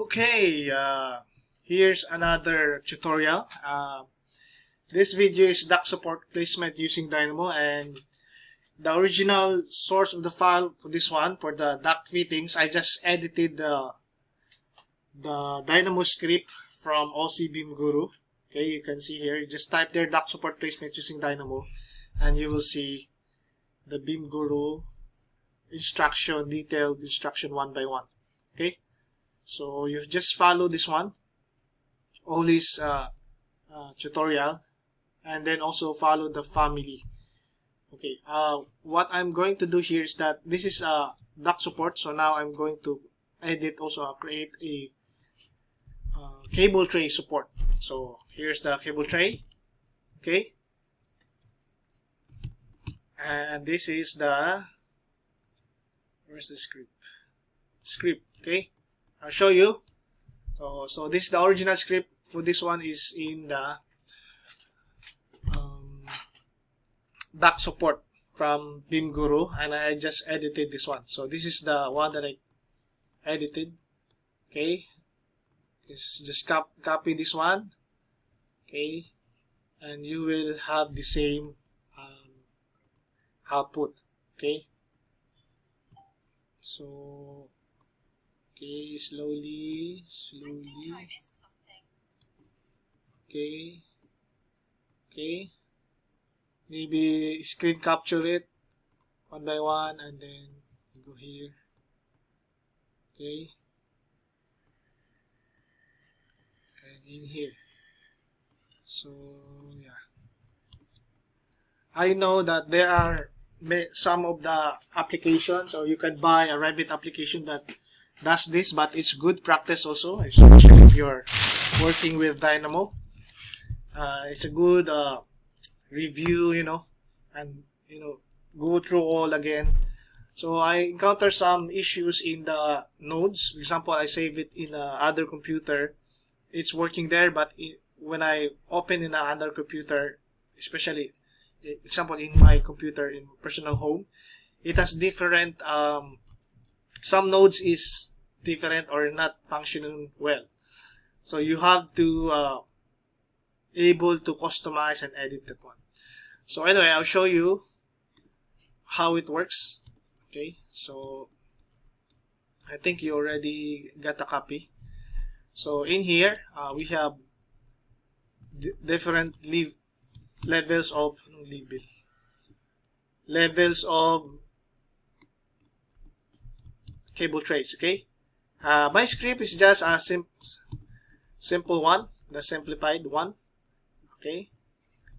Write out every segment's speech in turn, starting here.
Okay, here's another tutorial. This video is duct support placement using Dynamo, and the original source of the file for this one, for the duct fittings, I just edited the Dynamo script from OC Beam Guru. Okay, you can see here, you just type there duct support placement using Dynamo, and you will see the Beam Guru instruction, detailed instruction one by one. Okay. So you just follow this one, all this tutorial, and then also follow the family. Okay, what I'm going to do here is that this is duct support, so now I'm going to edit, also create a cable tray support. So here's the cable tray, okay, and this is the, where's the script, okay. I'll show you. So this is the original script for this one, is in the duct support from Beam Guru, and I just edited this one. So this is the one that I edited. Okay, just copy this one. Okay, and you will have the same output. Okay, so. Okay, slowly. Okay. Maybe screen capture it one by one, and then go here. Okay. And in here. So, yeah. I know that there are some of the applications, or you can buy a Revit application that does this, but it's good practice also, especially if you're working with Dynamo. It's a good review, and go through all again. So I encounter some issues in the nodes. For example, I save it in other computer, it's working there, but when I open in another computer, especially example in my computer in personal home, it has different some nodes is different or not functioning well. So you have to able to customize and edit that one. So anyway, I'll show you how it works. Okay, so I think you already got a copy. So in here, we have different levels of cable trays. Okay, my script is just a simple one, the simplified one. Okay,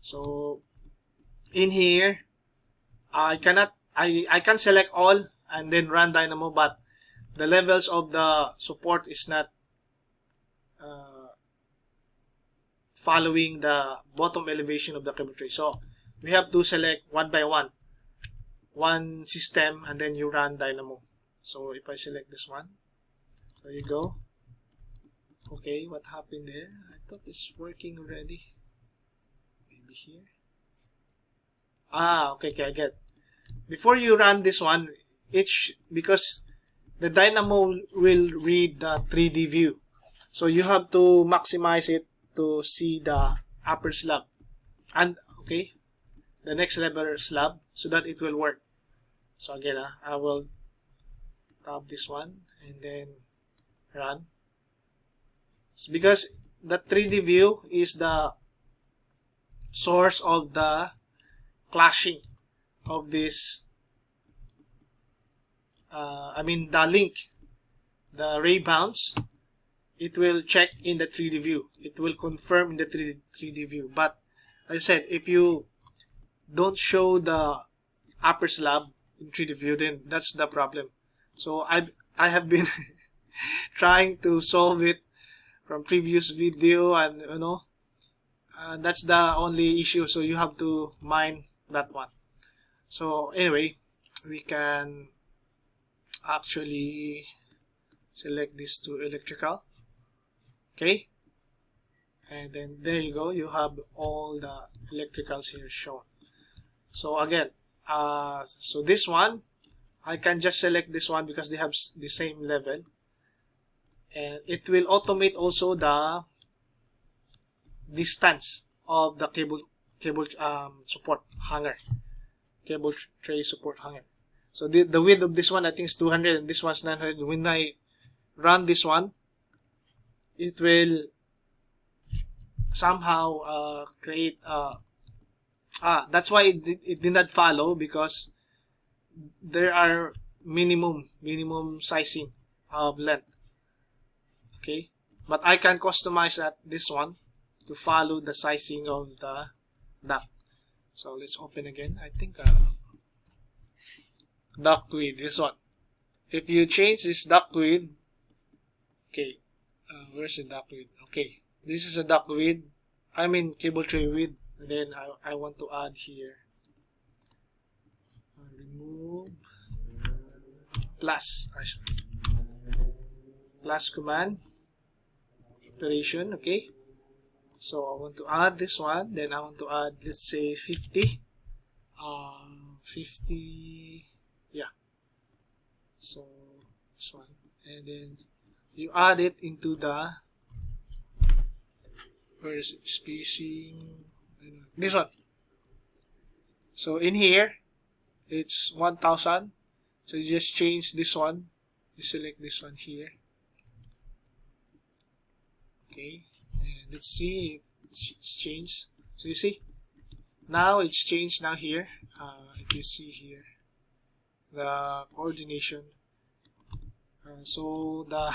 so in here, I can select all and then run Dynamo, but the levels of the support is not following the bottom elevation of the cable tray. So we have to select one by one system, and then you run Dynamo. So if I select this one, there you go. Okay, what happened there? I thought it's working already. Maybe here. Okay, I get. Before you run this one, because the Dynamo will read the 3D view, so you have to maximize it to see the upper slab, and okay, the next level slab, so that it will work. So again, I will tap this one and then run. So because the 3D view is the source of the clashing of this the link, the ray bounce, it will check in the 3D view, it will confirm in the 3D view. But as I said, if you don't show the upper slab in 3D view, then that's the problem. So I have been trying to solve it from previous video, and that's the only issue. So you have to mind that one. So anyway, we can actually select this to electrical. Okay, and then there you go, you have all the electricals here shown. So again, so this one I can just select this one because they have the same level. and it will automate also the distance of the cable support hanger, cable tray support hanger. So the width of this one I think is 200 and this one's 900. When I run this one, it will somehow create that's why it did not follow, because there are minimum sizing of length. Okay, but I can customize this one to follow the sizing of the duct. So let's open again. I think duct width, this one. If you change this duct width, okay, where's the duct width? Okay, this is a duct width. I mean cable tray width. And then I want to add here. Remove plus. Plus command operation. Okay. So I want to add this one. Then I want to add, let's say 50. 50. Yeah. So this one, and then you add it into the, where is it, spacing, this one. So in here it's 1000, so you just change this one, you select this one here. Okay, and let's see if it's changed. So you see now it's changed now here. If you see here the coordination, so the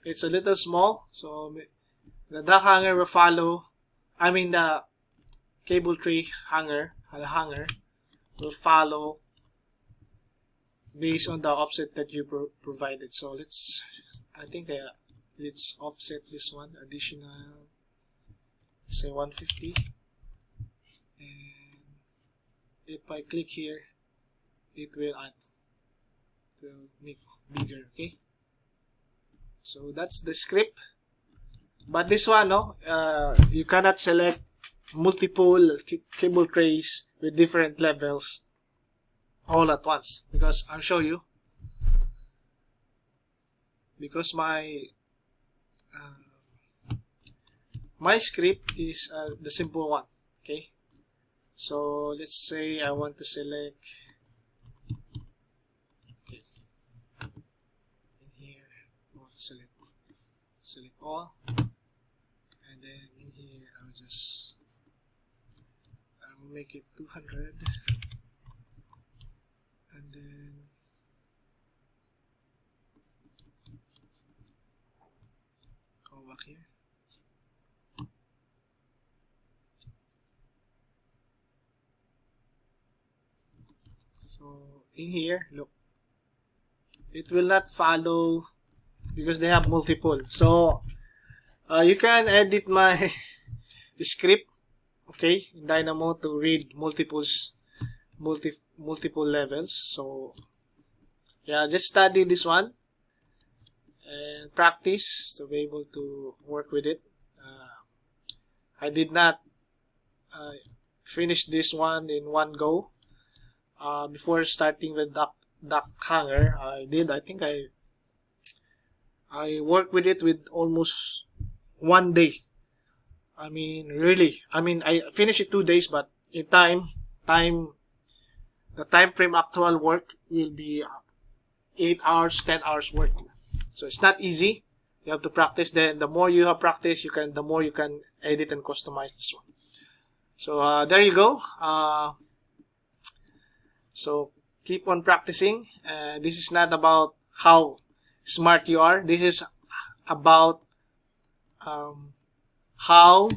it's a little small, so the duct hanger will follow, I mean the cable tray hanger, the hanger will follow based on the offset that you provided. So let's, I think let's offset this one additional, say 150, and if I click here it will add, it will make bigger. Okay, so that's the script. But this one, no, you cannot select multiple cable trays with different levels all at once, because I'll show you, because my script is the simple one. Okay, so let's say I want to select, okay, in here I want to select all, and then in here I will make it 200, and then go back here. So in here, look, it will not follow because they have multiple. So you can edit my script, okay, in Dynamo to read multiple levels. So yeah, just study this one and practice to be able to work with it. I did not finish this one in one go. Before starting with duct hanger, I think I worked with it with almost 1 day. I mean, really, I mean, I finished it 2 days, but in the time frame actual work will be 8 hours, 10 hours work. So it's not easy. You have to practice. Then the more you have practice, the more you can edit and customize this one. So there you go. So keep on practicing. This is not about how smart you are. This is about how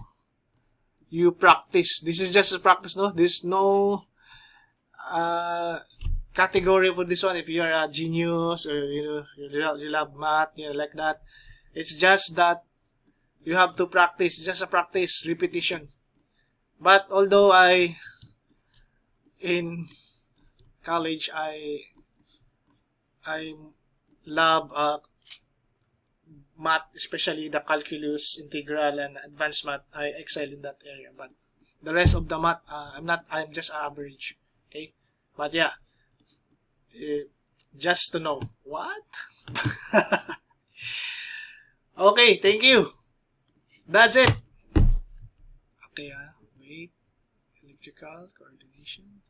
you practice. This is just a practice, no? There's no category for this one. If you are a genius or you love math, like that, it's just that you have to practice. It's just a practice, repetition. But although in college I love math, especially the calculus, integral, and advanced math. I excel in that area, but the rest of the math, I'm just average. Okay, but yeah, just to know what. Okay, thank you. That's it. Okay, wait. Electrical coordination.